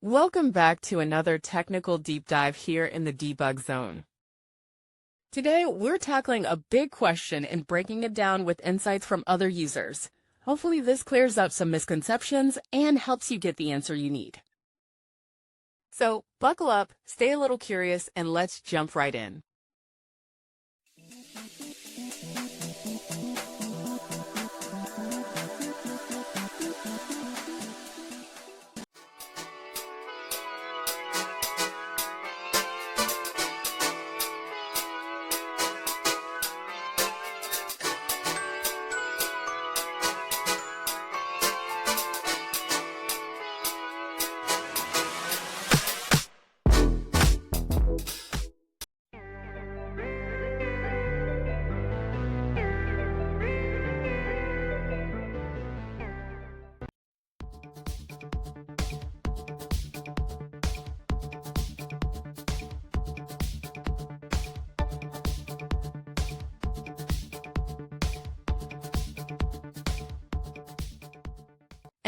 Welcome back to another technical deep dive here in the debug zone. Today, we're tackling a big question and breaking it down with insights from other users. Hopefully this clears up some misconceptions and helps you get the answer you need. So buckle up, stay a little curious, and let's jump right in.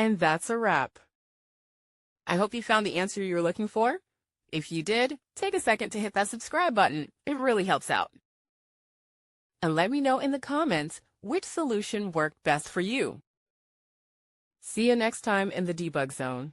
And that's a wrap. I hope you found the answer you were looking for. If you did, take a second to hit that subscribe button. It really helps out. And let me know in the comments which solution worked best for you. See you next time in the debug zone.